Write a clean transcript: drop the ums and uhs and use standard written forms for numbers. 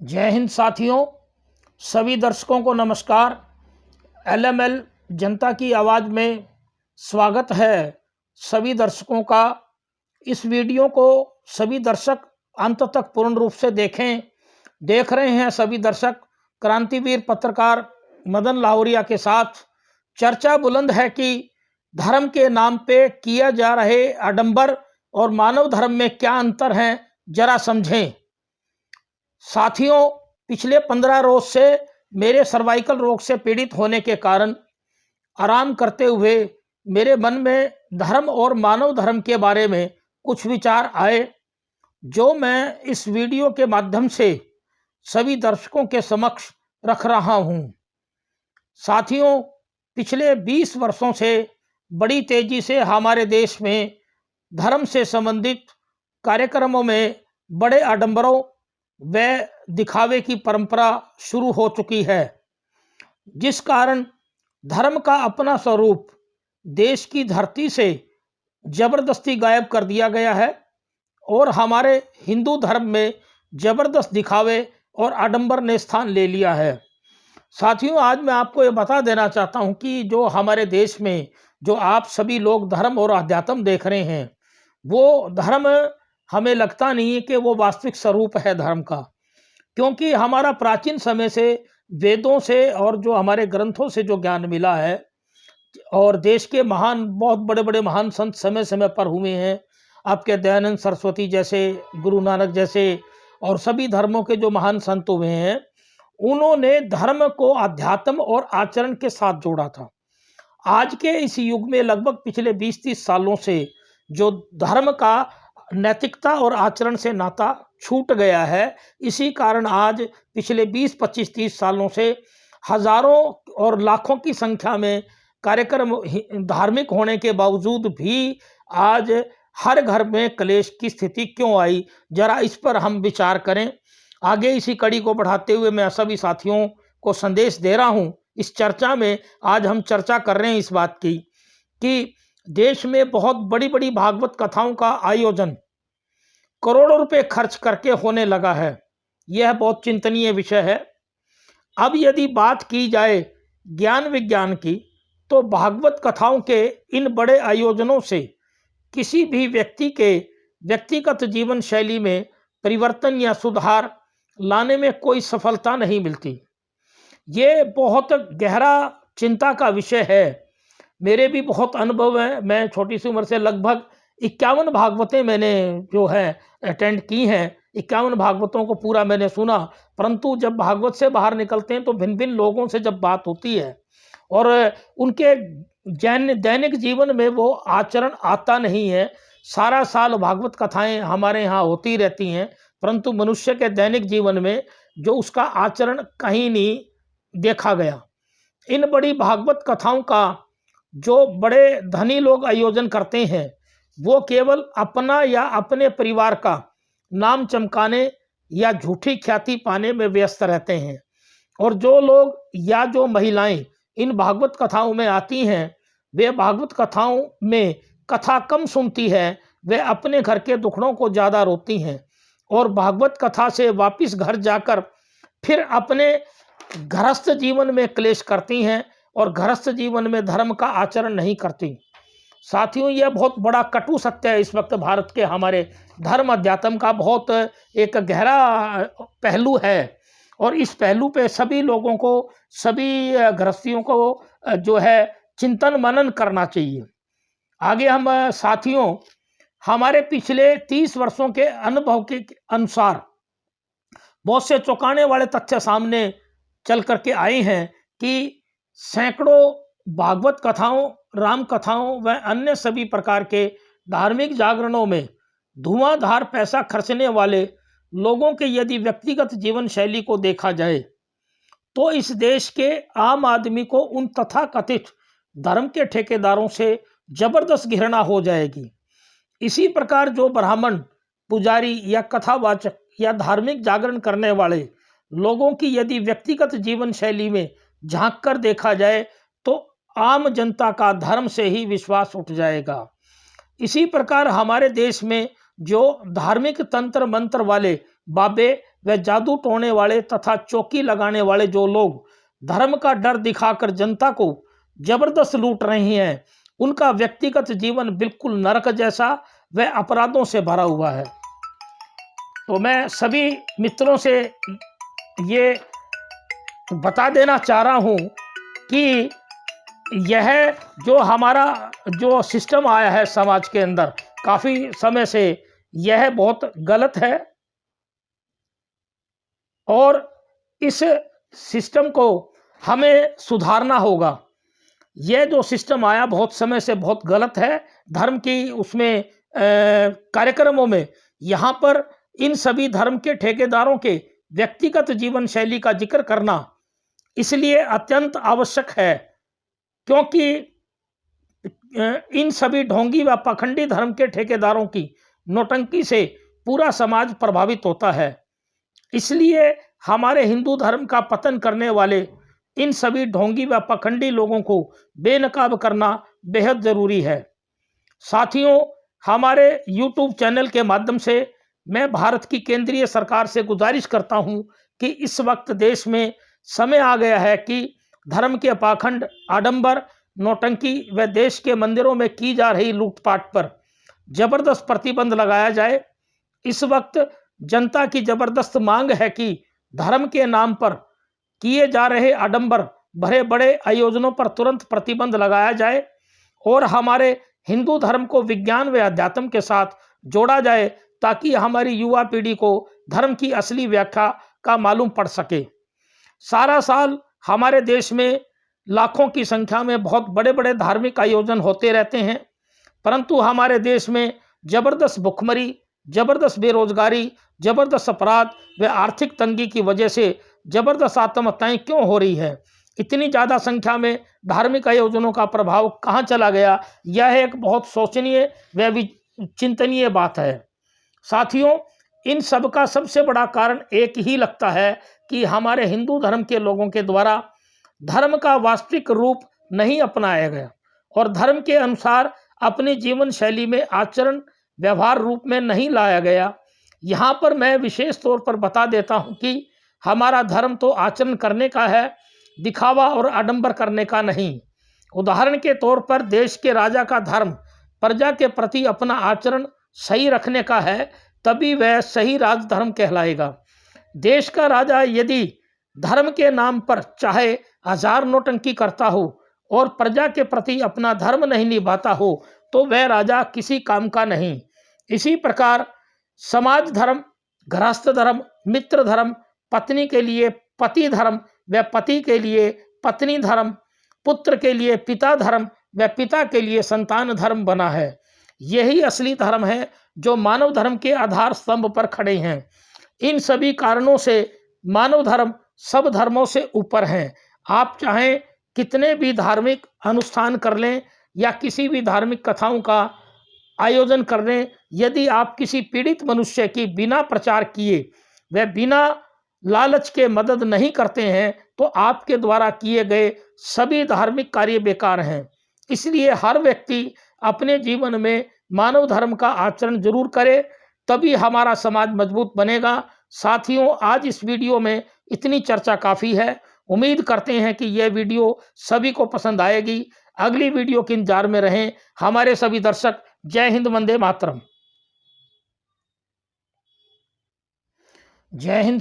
जय हिंद साथियों, सभी दर्शकों को नमस्कार। एलएमएल जनता की आवाज़ में स्वागत है सभी दर्शकों का। इस वीडियो को सभी दर्शक अंत तक पूर्ण रूप से देख रहे हैं सभी दर्शक। क्रांतिवीर पत्रकार मदन लाहौरिया के साथ चर्चा बुलंद है कि धर्म के नाम पे किया जा रहे आडंबर और मानव धर्म में क्या अंतर है, जरा समझें। साथियों, पिछले 15 रोज से मेरे सर्वाइकल रोग से पीड़ित होने के कारण आराम करते हुए मेरे मन में धर्म और मानव धर्म के बारे में कुछ विचार आए, जो मैं इस वीडियो के माध्यम से सभी दर्शकों के समक्ष रख रहा हूं। साथियों, पिछले 20 वर्षों से बड़ी तेजी से हमारे देश में धर्म से संबंधित कार्यक्रमों में बड़े आडंबरों व दिखावे की परंपरा शुरू हो चुकी है, जिस कारण धर्म का अपना स्वरूप देश की धरती से जबरदस्ती गायब कर दिया गया है और हमारे हिंदू धर्म में जबरदस्त दिखावे और आडंबर ने स्थान ले लिया है। साथियों, आज मैं आपको ये बता देना चाहता हूं कि जो हमारे देश में जो आप सभी लोग धर्म और अध्यात्म देख रहे हैं, वो धर्म हमें लगता नहीं है कि वो वास्तविक स्वरूप है धर्म का, क्योंकि हमारा प्राचीन समय से वेदों से और जो हमारे ग्रंथों से जो ज्ञान मिला है और देश के बहुत बड़े बड़े महान संत समय समय पर हुए हैं, आपके दयानंद सरस्वती जैसे, गुरु नानक जैसे और सभी धर्मों के जो महान संत हुए हैं, उन्होंने धर्म को अध्यात्म और आचरण के साथ जोड़ा था। आज के इस युग में लगभग पिछले 20-30 सालों से जो धर्म का नैतिकता और आचरण से नाता छूट गया है, इसी कारण आज पिछले 20-25-30 सालों से हजारों और लाखों की संख्या में कार्यक्रम धार्मिक होने के बावजूद भी आज हर घर में क्लेश की स्थिति क्यों आई, जरा इस पर हम विचार करें। आगे इसी कड़ी को बढ़ाते हुए मैं सभी साथियों को संदेश दे रहा हूं। इस चर्चा में आज हम चर्चा कर रहे हैं इस बात की कि देश में बहुत बड़ी बड़ी भागवत कथाओं का आयोजन करोड़ों रुपए खर्च करके होने लगा है। यह बहुत चिंतनीय विषय है। अब यदि बात की जाए ज्ञान विज्ञान की, तो भागवत कथाओं के इन बड़े आयोजनों से किसी भी व्यक्ति के व्यक्तिगत जीवन शैली में परिवर्तन या सुधार लाने में कोई सफलता नहीं मिलती। ये बहुत गहरा चिंता का विषय है। मेरे भी बहुत अनुभव है। मैं छोटी सी उम्र से लगभग 51 भागवतें मैंने जो है अटेंड की हैं। 51 भागवतों को पूरा मैंने सुना, परंतु जब भागवत से बाहर निकलते हैं तो भिन्न भिन्न लोगों से जब बात होती है और उनके दैनिक जीवन में वो आचरण आता नहीं है। सारा साल भागवत कथाएं हमारे यहाँ होती रहती हैं, परंतु मनुष्य के दैनिक जीवन में जो उसका आचरण कहीं नहीं देखा गया। इन बड़ी भागवत कथाओं का जो बड़े धनी लोग आयोजन करते हैं, वो केवल अपना या अपने परिवार का नाम चमकाने या झूठी ख्याति पाने में व्यस्त रहते हैं। और जो लोग या जो महिलाएं इन भागवत कथाओं में आती हैं, वे भागवत कथाओं में कथा कम सुनती है, वे अपने घर के दुखड़ों को ज़्यादा रोती हैं और भागवत कथा से वापस घर जाकर फिर अपने गृहस्थ जीवन में क्लेश करती हैं और गृहस्थ जीवन में धर्म का आचरण नहीं करती। साथियों, यह बहुत बड़ा कटु सत्य है। इस वक्त भारत के हमारे धर्म अध्यात्म का बहुत एक गहरा पहलू है और इस पहलू पे सभी लोगों को, सभी गृहस्थियों को जो है चिंतन मनन करना चाहिए। आगे हम साथियों, हमारे पिछले 30 वर्षों के अनुभव के अनुसार बहुत से चौंकाने वाले तथ्य सामने चल करके आए हैं कि सैकड़ों भागवत कथाओं, राम कथाओं व अन्य सभी प्रकार के धार्मिक जागरणों में धुआंधार पैसा खर्चने वाले लोगों के यदि व्यक्तिगत जीवन शैली को देखा जाए, तो इस देश के आम आदमी को उन तथाकथित धर्म के ठेकेदारों से जबरदस्त घृणा हो जाएगी। इसी प्रकार जो ब्राह्मण, पुजारी या कथावाचक या धार्मिक जागरण करने वाले लोगों की यदि व्यक्तिगत जीवन शैली में झांक कर देखा जाए, तो आम जनता का धर्म से ही विश्वास उठ जाएगा। इसी प्रकार हमारे देश में जो धार्मिक तंत्र मंत्र वाले बाबे व जादू टोने वाले तथा चौकी लगाने वाले जो लोग धर्म का डर दिखाकर जनता को जबरदस्त लूट रहे हैं, उनका व्यक्तिगत जीवन बिल्कुल नरक जैसा व अपराधों से भरा हुआ है। तो मैं सभी मित्रों से ये बता देना चाह रहा हूं कि यह जो हमारा जो सिस्टम आया है समाज के अंदर काफी समय से, यह बहुत गलत है और इस सिस्टम को हमें सुधारना होगा। यह जो सिस्टम आया बहुत समय से बहुत गलत है। धर्म की उसमें कार्यक्रमों में यहाँ पर इन सभी धर्म के ठेकेदारों के व्यक्तिगत जीवन शैली का जिक्र करना इसलिए अत्यंत आवश्यक है क्योंकि इन सभी ढोंगी व पाखंडी धर्म के ठेकेदारों की नौटंकी से पूरा समाज प्रभावित होता है। इसलिए हमारे हिंदू धर्म का पतन करने वाले इन सभी ढोंगी व पाखंडी लोगों को बेनकाब करना बेहद जरूरी है। साथियों, हमारे YouTube चैनल के माध्यम से मैं भारत की केंद्रीय सरकार से गुजारिश करता हूं कि इस वक्त देश में समय आ गया है कि धर्म के पाखंड, आडंबर, नौटंकी व देश के मंदिरों में की जा रही लूटपाट पर जबरदस्त प्रतिबंध लगाया जाए। इस वक्त जनता की जबरदस्त मांग है कि धर्म के नाम पर किए जा रहे आडंबर भरे बड़े आयोजनों पर तुरंत प्रतिबंध लगाया जाए और हमारे हिंदू धर्म को विज्ञान व अध्यात्म के साथ जोड़ा जाए ताकि हमारी युवा पीढ़ी को धर्म की असली व्याख्या का मालूम पड़ सके। सारा साल हमारे देश में लाखों की संख्या में बहुत बड़े बड़े धार्मिक आयोजन होते रहते हैं, परंतु हमारे देश में जबरदस्त भुखमरी, जबरदस्त बेरोजगारी, जबरदस्त अपराध व आर्थिक तंगी की वजह से जबरदस्त आत्महत्याएं क्यों हो रही है? इतनी ज़्यादा संख्या में धार्मिक आयोजनों का प्रभाव कहाँ चला गया? यह एक बहुत सोचनीय व चिंतनीय बात है। साथियों, इन सब का सबसे बड़ा कारण एक ही लगता है कि हमारे हिंदू धर्म के लोगों के द्वारा धर्म का वास्तविक रूप नहीं अपनाया गया और धर्म के अनुसार अपनी जीवन शैली में आचरण व्यवहार रूप में नहीं लाया गया। यहाँ पर मैं विशेष तौर पर बता देता हूँ कि हमारा धर्म तो आचरण करने का है, दिखावा और आडंबर करने का नहीं। उदाहरण के तौर पर देश के राजा का धर्म प्रजा के प्रति अपना आचरण सही रखने का है, तभी वह सही राजधर्म कहलाएगा। देश का राजा यदि धर्म के नाम पर चाहे 1000 नौटंकी करता हो और प्रजा के प्रति अपना धर्म नहीं निभाता हो तो वह राजा किसी काम का नहीं। इसी प्रकार समाज धर्म, गृहस्थ धर्म, मित्र धर्म, पत्नी के लिए पति धर्म व पति के लिए पत्नी धर्म, पुत्र के लिए पिता धर्म व पिता के लिए संतान धर्म बना है। यही असली धर्म है जो मानव धर्म के आधार स्तंभ पर खड़े हैं। इन सभी कारणों से मानव धर्म सब धर्मों से ऊपर हैं। आप चाहें कितने भी धार्मिक अनुष्ठान कर लें या किसी भी धार्मिक कथाओं का आयोजन कर लें, यदि आप किसी पीड़ित मनुष्य की बिना प्रचार किए व बिना लालच के मदद नहीं करते हैं तो आपके द्वारा किए गए सभी धार्मिक कार्य बेकार हैं। इसलिए हर व्यक्ति अपने जीवन में मानव धर्म का आचरण जरूर करे, तभी हमारा समाज मजबूत बनेगा। साथियों, आज इस वीडियो में इतनी चर्चा काफ़ी है। उम्मीद करते हैं कि यह वीडियो सभी को पसंद आएगी। अगली वीडियो के इंतजार में रहें हमारे सभी दर्शक। जय हिंद, वंदे मातरम। जय हिंद।